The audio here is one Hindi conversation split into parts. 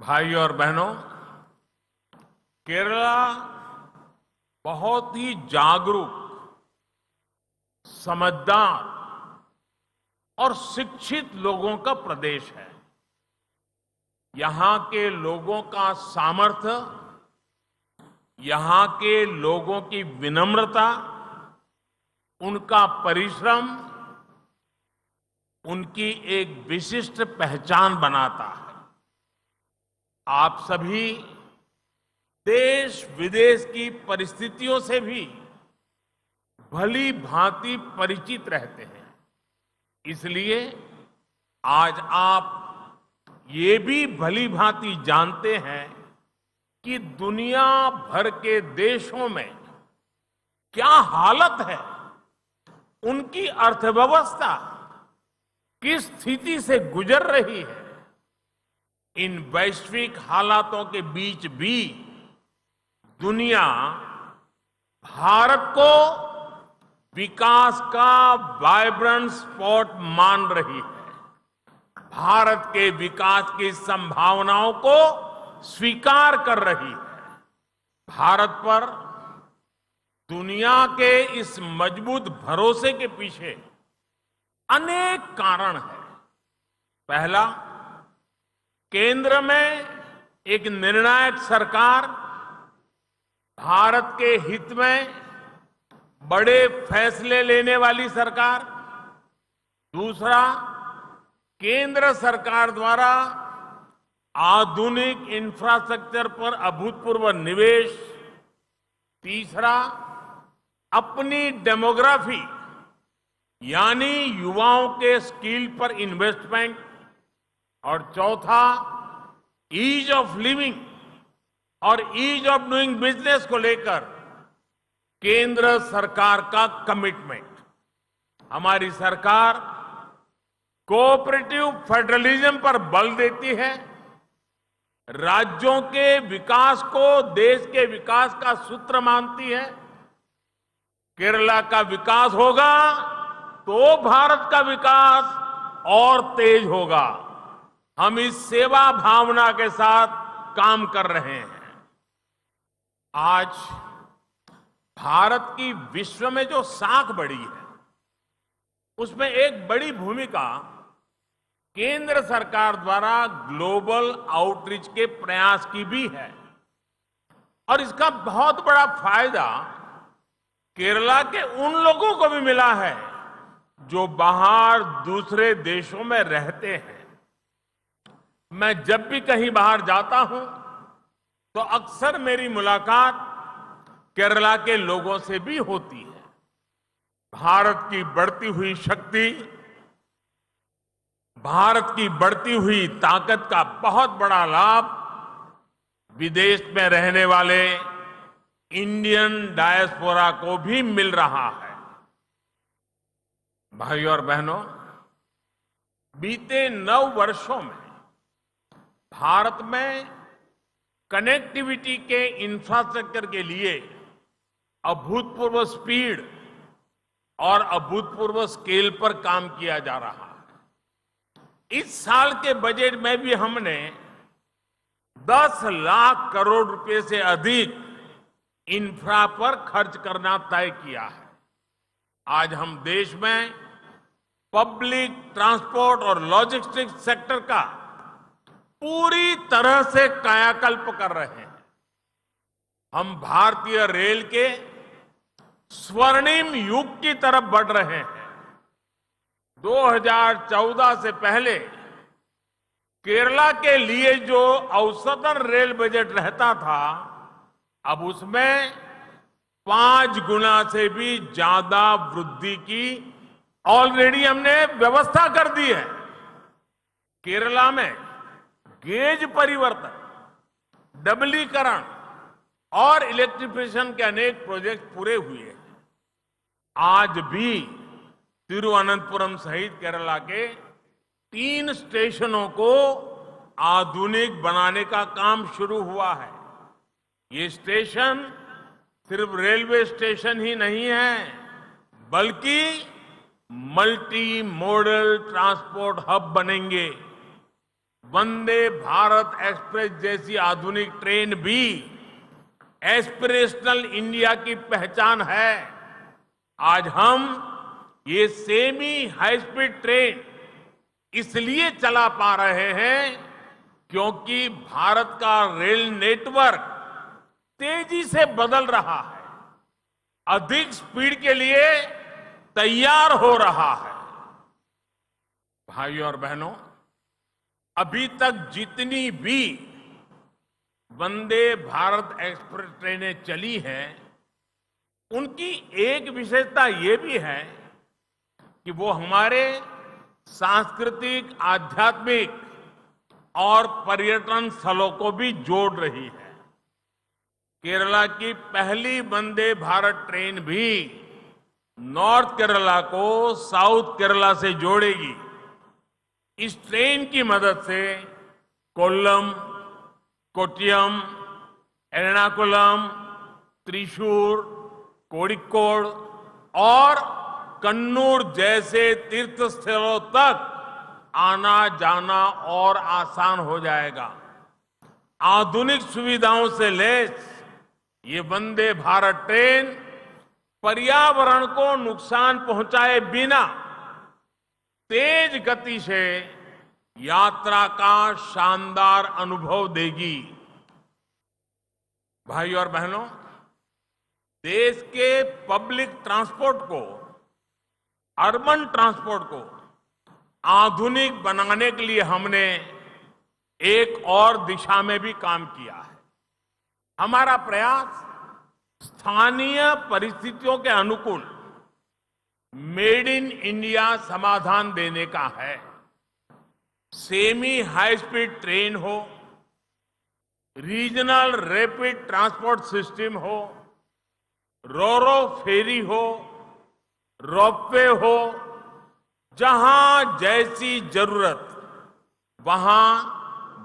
भाई और बहनों, केरला बहुत ही जागरूक, समझदार और शिक्षित लोगों का प्रदेश है। यहां के लोगों का सामर्थ्य, यहां के लोगों की विनम्रता, उनका परिश्रम उनकी एक विशिष्ट पहचान बनाता है। आप सभी देश विदेश की परिस्थितियों से भी भली भांति परिचित रहते हैं। इसलिए आज आप ये भी भली भांति जानते हैं कि दुनिया भर के देशों में क्या हालत है, उनकी अर्थव्यवस्था किस स्थिति से गुजर रही है। इन वैश्विक हालातों के बीच भी दुनिया भारत को विकास का वाइब्रेंट स्पॉट मान रही है। भारत के विकास की संभावनाओं को स्वीकार कर रही है। भारत पर दुनिया के इस मजबूत भरोसे के पीछे अनेक कारण हैं। पहला, केंद्र में एक निर्णायक सरकार, भारत के हित में बड़े फैसले लेने वाली सरकार। दूसरा, केंद्र सरकार द्वारा आधुनिक इंफ्रास्ट्रक्चर पर अभूतपूर्व निवेश। तीसरा, अपनी डेमोग्राफी यानी युवाओं के स्किल पर इन्वेस्टमेंट। और चौथा, ईज ऑफ लिविंग और ईज ऑफ डूइंग बिजनेस को लेकर केंद्र सरकार का कमिटमेंट। हमारी सरकार कोऑपरेटिव फेडरलिज्म पर बल देती है, राज्यों के विकास को देश के विकास का सूत्र मानती है। केरला का विकास होगा तो भारत का विकास और तेज होगा। हम इस सेवा भावना के साथ काम कर रहे हैं। आज भारत की विश्व में जो साख बढ़ी है, उसमें एक बड़ी भूमिका केंद्र सरकार द्वारा ग्लोबल आउटरीच के प्रयास की भी है। और इसका बहुत बड़ा फायदा केरला के उन लोगों को भी मिला है जो बाहर दूसरे देशों में रहते हैं। मैं जब भी कहीं बाहर जाता हूं तो अक्सर मेरी मुलाकात केरला के लोगों से भी होती है। भारत की बढ़ती हुई शक्ति, भारत की बढ़ती हुई ताकत का बहुत बड़ा लाभ विदेश में रहने वाले इंडियन डायस्पोरा को भी मिल रहा है। भाइयों और बहनों, बीते 9 वर्षों में भारत में कनेक्टिविटी के इंफ्रास्ट्रक्चर के लिए अभूतपूर्व स्पीड और अभूतपूर्व स्केल पर काम किया जा रहा है। इस साल के बजट में भी हमने 10 लाख करोड़ रुपए से अधिक इंफ्रा पर खर्च करना तय किया है। आज हम देश में पब्लिक ट्रांसपोर्ट और लॉजिस्टिक्स सेक्टर का पूरी तरह से कायाकल्प कर रहे हैं। हम भारतीय रेल के स्वर्णिम युग की तरफ बढ़ रहे हैं। 2014 से पहले केरला के लिए जो औसतन रेल बजट रहता था, अब उसमें 5 गुना से भी ज्यादा वृद्धि की ऑलरेडी हमने व्यवस्था कर दी है। केरला में गेज परिवर्तन, डबलीकरण और इलेक्ट्रिफिकेशन के अनेक प्रोजेक्ट पूरे हुए हैं। आज भी तिरुवनंतपुरम सहित केरला के 3 स्टेशनों को आधुनिक बनाने का काम शुरू हुआ है। ये स्टेशन सिर्फ रेलवे स्टेशन ही नहीं है, बल्कि मल्टी मॉडल ट्रांसपोर्ट हब बनेंगे। वंदे भारत एक्सप्रेस जैसी आधुनिक ट्रेन भी एस्पिरेशनल इंडिया की पहचान है। आज हम ये सेमी हाई स्पीड ट्रेन इसलिए चला पा रहे हैं क्योंकि भारत का रेल नेटवर्क तेजी से बदल रहा है, अधिक स्पीड के लिए तैयार हो रहा है। भाइयों और बहनों, अभी तक जितनी भी वंदे भारत एक्सप्रेस ट्रेनें चली हैं, उनकी एक विशेषता ये भी है कि वो हमारे सांस्कृतिक, आध्यात्मिक और पर्यटन स्थलों को भी जोड़ रही है। केरला की पहली वंदे भारत ट्रेन भी नॉर्थ केरला को साउथ केरला से जोड़ेगी। इस ट्रेन की मदद से कोल्लम, कोट्टयम, एर्नाकुलम, त्रिशूर, कोड़िक्कोड और कन्नूर जैसे तीर्थ स्थलों तक आना जाना और आसान हो जाएगा। आधुनिक सुविधाओं से लैस ये वंदे भारत ट्रेन पर्यावरण को नुकसान पहुंचाए बिना तेज गति से यात्रा का शानदार अनुभव देगी। भाइयों और बहनों, देश के पब्लिक ट्रांसपोर्ट को, अर्बन ट्रांसपोर्ट को आधुनिक बनाने के लिए हमने एक और दिशा में भी काम किया है। हमारा प्रयास स्थानीय परिस्थितियों के अनुकूल मेड इन इंडिया समाधान देने का है। सेमी हाई स्पीड ट्रेन हो, रीजनल रैपिड ट्रांसपोर्ट सिस्टम हो, रोरो फेरी हो, रोपवे हो, जहां जैसी जरूरत वहां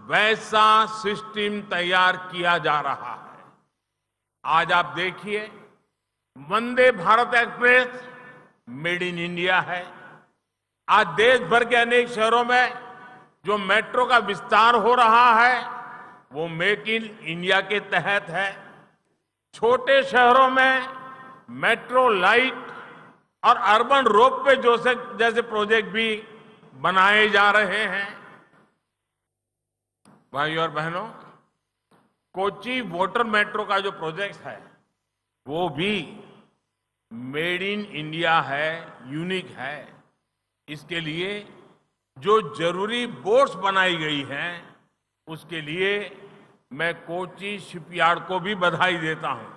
वैसा सिस्टम तैयार किया जा रहा है। आज आप देखिए, Vande Bharat express made in India है। आज देश भर के अनेक शहरों में जो मेट्रो का विस्तार हो रहा है वो मेक इन इंडिया के तहत है। छोटे शहरों में मेट्रो लाइट और अर्बन रोपवे जैसे प्रोजेक्ट भी बनाए जा रहे हैं। भाइयों और बहनों, कोच्चि वाटर मेट्रो का जो प्रोजेक्ट है वो भी मेड इन इंडिया है, यूनिक है। इसके लिए जो जरूरी बोट्स बनाई गई हैं उसके लिए मैं कोच्चि शिपयार्ड को भी बधाई देता हूं।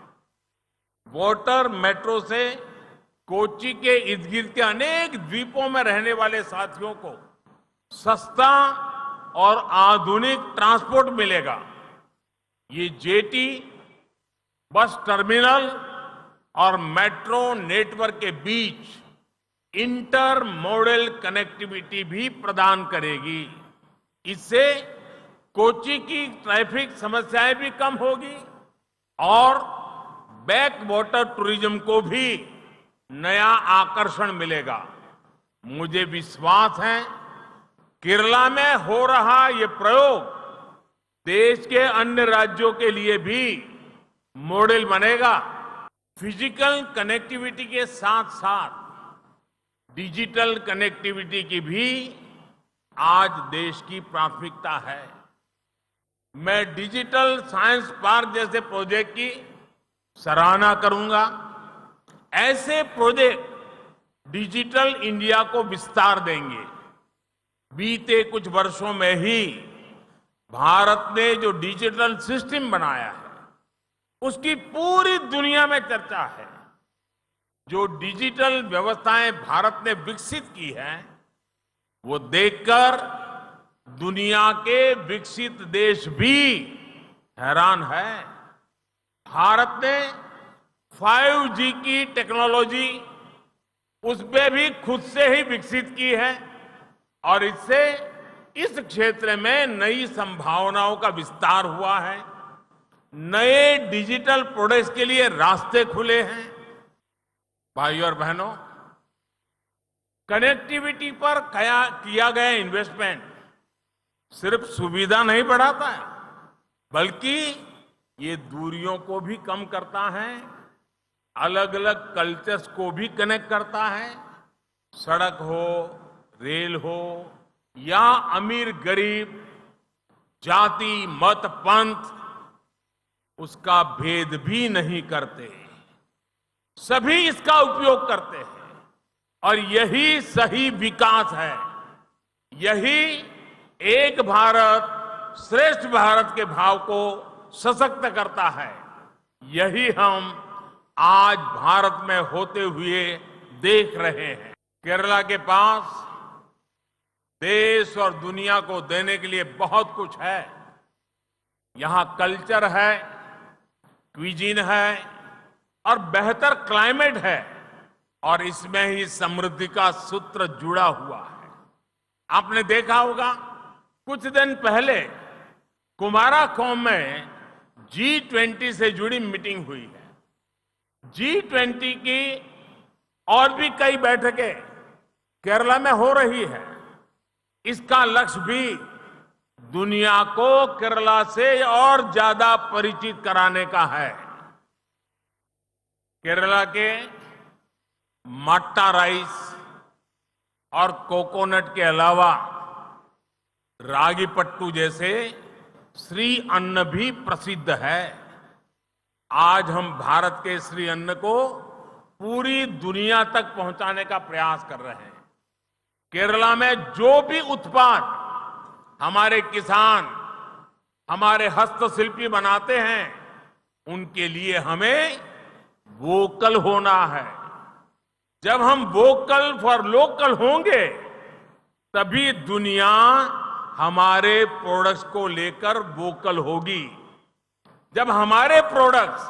वाटर मेट्रो से कोच्चि के इर्द गिर्द के अनेक द्वीपों में रहने वाले साथियों को सस्ता और आधुनिक ट्रांसपोर्ट मिलेगा। ये जेटी, बस टर्मिनल और मेट्रो नेटवर्क के बीच इंटर मॉडल कनेक्टिविटी भी प्रदान करेगी। इससे कोच्चि की ट्रैफिक समस्याएं भी कम होगी और बैक वाटर टूरिज्म को भी नया आकर्षण मिलेगा। मुझे विश्वास है केरला में हो रहा ये प्रयोग देश के अन्य राज्यों के लिए भी मॉडल बनेगा। फिजिकल कनेक्टिविटी के साथ साथ डिजिटल कनेक्टिविटी की भी आज देश की प्राथमिकता है। मैं डिजिटल साइंस पार्क जैसे प्रोजेक्ट की सराहना करूंगा। ऐसे प्रोजेक्ट डिजिटल इंडिया को विस्तार देंगे। बीते कुछ वर्षों में ही भारत ने जो डिजिटल सिस्टम बनाया है उसकी पूरी दुनिया में चर्चा है। जो डिजिटल व्यवस्थाएं भारत ने विकसित की है वो देखकर दुनिया के विकसित देश भी हैरान है। भारत ने 5G की टेक्नोलॉजी उसमें भी खुद से ही विकसित की है और इससे इस क्षेत्र में नई संभावनाओं का विस्तार हुआ है। नए डिजिटल प्रोडक्ट्स के लिए रास्ते खुले हैं। भाइयों और बहनों, कनेक्टिविटी पर किया गया इन्वेस्टमेंट सिर्फ सुविधा नहीं बढ़ाता है, बल्कि ये दूरियों को भी कम करता है, अलग अलग कल्चर्स को भी कनेक्ट करता है। सड़क हो, रेल हो या अमीर गरीब, जाति मत पंथ, उसका भेद भी नहीं करते, सभी इसका उपयोग करते हैं। और यही सही विकास है, यही एक भारत श्रेष्ठ भारत के भाव को सशक्त करता है। यही हम आज भारत में होते हुए देख रहे हैं। केरला के पास देश और दुनिया को देने के लिए बहुत कुछ है। यहां कल्चर है, क्विजीन है और बेहतर क्लाइमेट है, और इसमें ही समृद्धि का सूत्र जुड़ा हुआ है। आपने देखा होगा कुछ दिन पहले कुमाराकोम में G20 से जुड़ी मीटिंग हुई है। G20 की और भी कई बैठकें केरला में हो रही है। इसका लक्ष्य भी दुनिया को केरला से और ज्यादा परिचित कराने का है। केरला के मट्टा राइस और कोकोनट के अलावा रागी पट्टू जैसे श्री अन्न भी प्रसिद्ध है। आज हम भारत के श्री अन्न को पूरी दुनिया तक पहुंचाने का प्रयास कर रहे हैं। केरला में जो भी उत्पाद हमारे किसान, हमारे हस्तशिल्पी बनाते हैं, उनके लिए हमें वोकल होना है। जब हम वोकल फॉर लोकल होंगे, तभी दुनिया हमारे प्रोडक्ट्स को लेकर वोकल होगी। जब हमारे प्रोडक्ट्स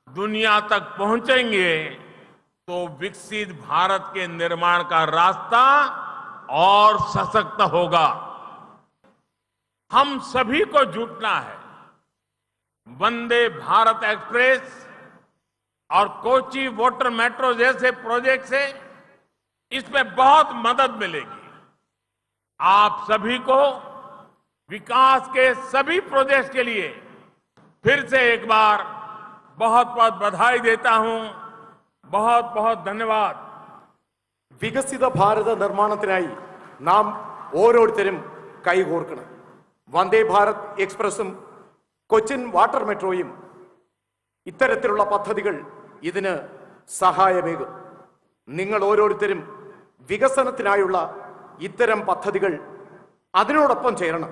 दुनिया तक पहुंचेंगे, तो विकसित भारत के निर्माण का रास्ता और सशक्त होगा। हम सभी को जुटना है। वंदे भारत एक्सप्रेस और कोची वाटर मेट्रो जैसे प्रोजेक्ट से इसमें बहुत मदद मिलेगी। आप सभी को विकास के सभी प्रोजेक्ट्स के लिए फिर से एक बार बहुत बहुत बधाई देता हूं। बहुत बहुत धन्यवाद। വികസിത ഭാരത നിർമ്മാണത്തിനായി നാം ഓരോരുത്തരും കൈകോർക്കണം. വന്ദേ ഭാരത് എക്സ്പ്രസും കൊച്ചിൻ വാട്ടർ മെട്രോയും ഇത്തരത്തിലുള്ള പദ്ധതികൾ ഇതിന് സഹായമേകും. നിങ്ങൾ ഓരോരുത്തരും വികസനത്തിനായുള്ള ഇത്തരം പദ്ധതികൾ അതിനോടൊപ്പം ചേരണം.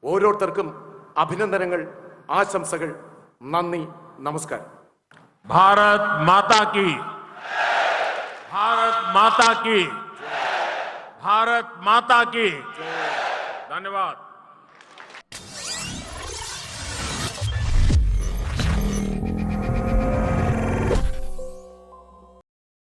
ഓരോരുത്തർക്കും അഭിനന്ദനങ്ങൾ, ആശംസകൾ. നന്ദി, നമസ്കാരം. भारत माता की, भारत माता की, भारत माता की। धन्यवाद।